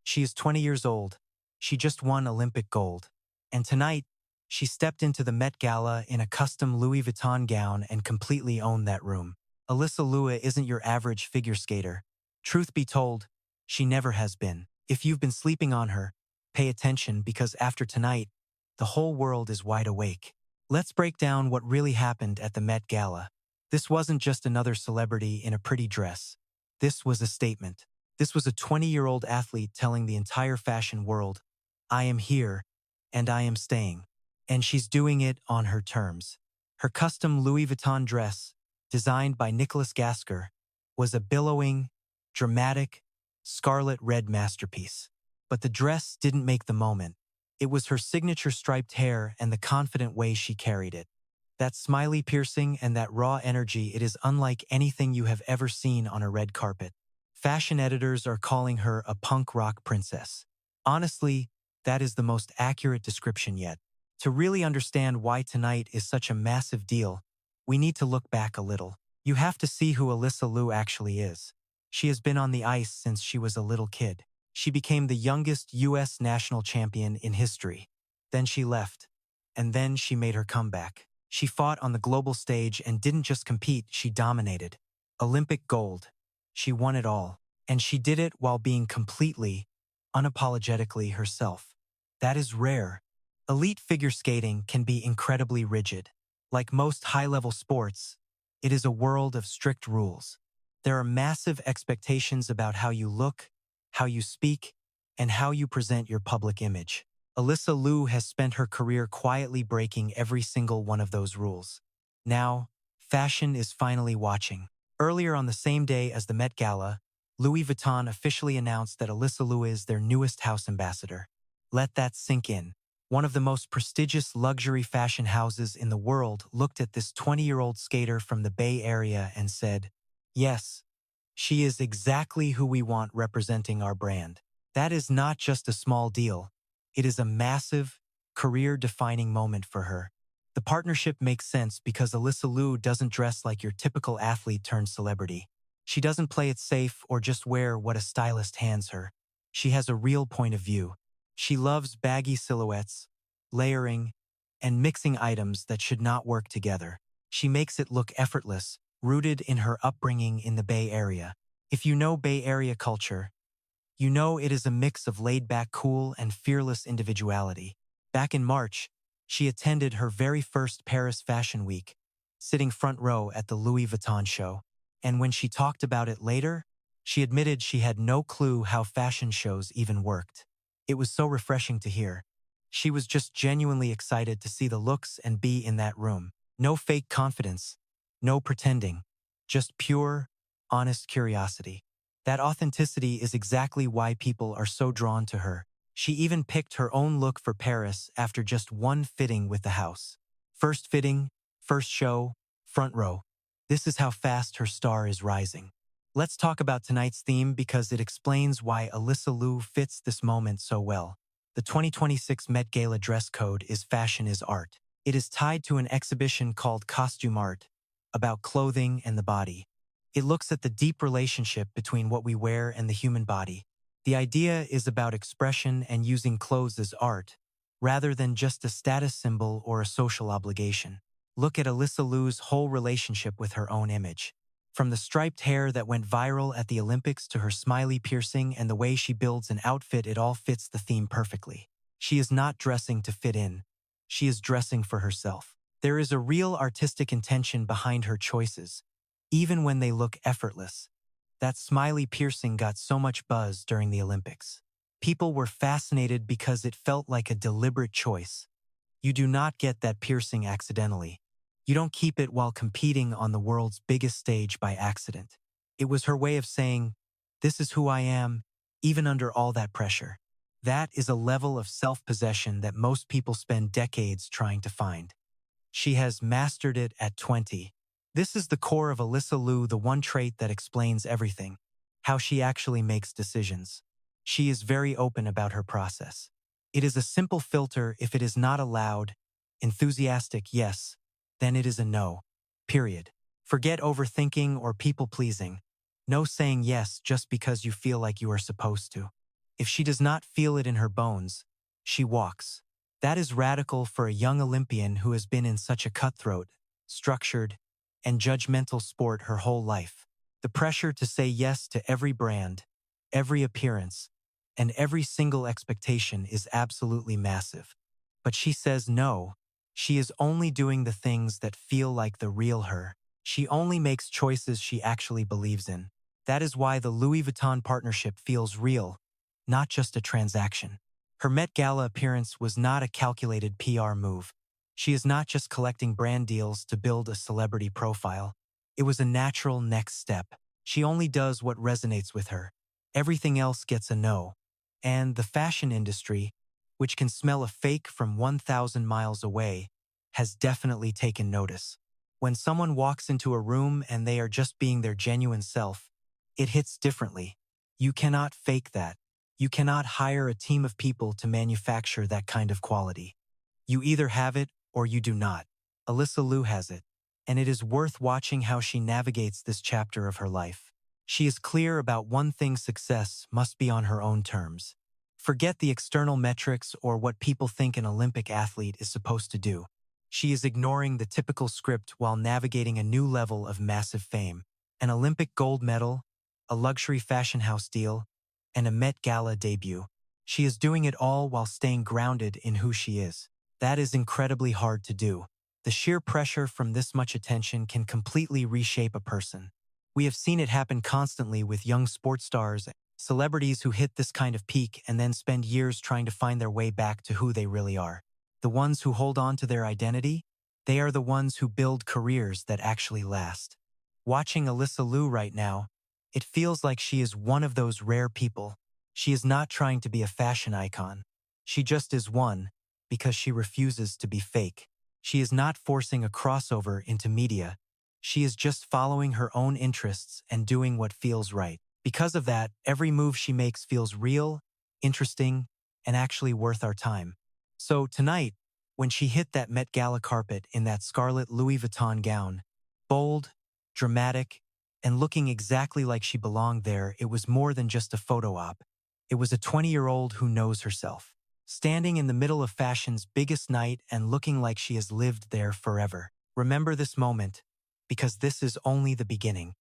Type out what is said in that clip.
She is 20 years old. She just won Olympic gold. And tonight, she stepped into the Met Gala in a custom Louis Vuitton gown and completely owned that room. Alysa Liu isn't your average figure skater. Truth be told, she never has been. If you've been sleeping on her, pay attention because after tonight, the whole world is wide awake. Let's break down what really happened at the Met Gala. This wasn't just another celebrity in a pretty dress. This was a statement. This was a 20-year-old athlete telling the entire fashion world, I am here, and I am staying. And she's doing it on her terms. Her custom Louis Vuitton dress, designed by Nicolas Ghesquière, was a billowing, dramatic, scarlet red masterpiece. But the dress didn't make the moment. It was her signature striped hair and the confident way she carried it. That smiley piercing and that raw energy, it is unlike anything you have ever seen on a red carpet. Fashion editors are calling her a punk rock princess. Honestly, that is the most accurate description yet. To really understand why tonight is such a massive deal, we need to look back a little. You have to see who Alysa Liu actually is. She has been on the ice since she was a little kid. She became the youngest U.S. national champion in history. Then she left. And then she made her comeback. She fought on the global stage and didn't just compete, she dominated. Olympic gold. She won it all. And she did it while being completely, unapologetically herself. That is rare. Elite figure skating can be incredibly rigid. Like most high-level sports, it is a world of strict rules. There are massive expectations about how you look, how you speak, and how you present your public image. Alysa Liu has spent her career quietly breaking every single one of those rules. Now, fashion is finally watching. Earlier on the same day as the Met Gala, Louis Vuitton officially announced that Alysa Liu is their newest house ambassador. Let that sink in. One of the most prestigious luxury fashion houses in the world looked at this 20-year-old skater from the Bay Area and said, yes, she is exactly who we want representing our brand. That is not just a small deal. It is a massive, career-defining moment for her. The partnership makes sense because Alysa Liu doesn't dress like your typical athlete turned celebrity. She doesn't play it safe or just wear what a stylist hands her. She has a real point of view. She loves baggy silhouettes, layering, and mixing items that should not work together. She makes it look effortless, rooted in her upbringing in the Bay Area. If you know Bay Area culture, you know it is a mix of laid-back cool and fearless individuality. Back in March, she attended her very first Paris Fashion Week, sitting front row at the Louis Vuitton show. And when she talked about it later, she admitted she had no clue how fashion shows even worked. It was so refreshing to hear. She was just genuinely excited to see the looks and be in that room. No fake confidence, no pretending, just pure, honest curiosity. That authenticity is exactly why people are so drawn to her. She even picked her own look for Paris after just one fitting with the house. First fitting, first show, front row. This is how fast her star is rising. Let's talk about tonight's theme because it explains why Alysa Liu fits this moment so well. The 2026 Met Gala dress code is Fashion is Art. It is tied to an exhibition called Costume Art, about clothing and the body. It looks at the deep relationship between what we wear and the human body. The idea is about expression and using clothes as art, rather than just a status symbol or a social obligation. Look at Alysa Liu's whole relationship with her own image. From the striped hair that went viral at the Olympics to her smiley piercing and the way she builds an outfit, it all fits the theme perfectly. She is not dressing to fit in. She is dressing for herself. There is a real artistic intention behind her choices, even when they look effortless. That smiley piercing got so much buzz during the Olympics. People were fascinated because it felt like a deliberate choice. You do not get that piercing accidentally. You don't keep it while competing on the world's biggest stage by accident. It was her way of saying, this is who I am, even under all that pressure. That is a level of self-possession that most people spend decades trying to find. She has mastered it at 20. This is the core of Alysa Liu, the one trait that explains everything, how she actually makes decisions. She is very open about her process. It is a simple filter. If it is not a loud, enthusiastic yes, then it is a no. Period. Forget overthinking or people-pleasing. No saying yes just because you feel like you are supposed to. If she does not feel it in her bones, she walks. That is radical for a young Olympian who has been in such a cutthroat, structured, and judgmental sport her whole life. The pressure to say yes to every brand, every appearance, and every single expectation is absolutely massive. But she says no. She is only doing the things that feel like the real her. She only makes choices she actually believes in. That is why the Louis Vuitton partnership feels real, not just a transaction. Her Met Gala appearance was not a calculated PR move. She is not just collecting brand deals to build a celebrity profile. It was a natural next step. She only does what resonates with her. Everything else gets a no. And the fashion industry, which can smell a fake from 1,000 miles away, has definitely taken notice. When someone walks into a room and they are just being their genuine self, it hits differently. You cannot fake that. You cannot hire a team of people to manufacture that kind of quality. You either have it or you do not. Alysa Liu has it, and it is worth watching how she navigates this chapter of her life. She is clear about one thing: success must be on her own terms. Forget the external metrics or what people think an Olympic athlete is supposed to do. She is ignoring the typical script while navigating a new level of massive fame. An Olympic gold medal, a luxury fashion house deal, and a Met Gala debut. She is doing it all while staying grounded in who she is. That is incredibly hard to do. The sheer pressure from this much attention can completely reshape a person. We have seen it happen constantly with young sports stars, celebrities who hit this kind of peak and then spend years trying to find their way back to who they really are. The ones who hold on to their identity, they are the ones who build careers that actually last. Watching Alysa Liu right now, it feels like she is one of those rare people. She is not trying to be a fashion icon. She just is one, because she refuses to be fake. She is not forcing a crossover into media. She is just following her own interests and doing what feels right. Because of that, every move she makes feels real, interesting, and actually worth our time. So tonight, when she hit that Met Gala carpet in that scarlet Louis Vuitton gown, bold, dramatic, and looking exactly like she belonged there, it was more than just a photo op. It was a 20-year-old who knows herself, standing in the middle of fashion's biggest night and looking like she has lived there forever. Remember this moment, because this is only the beginning.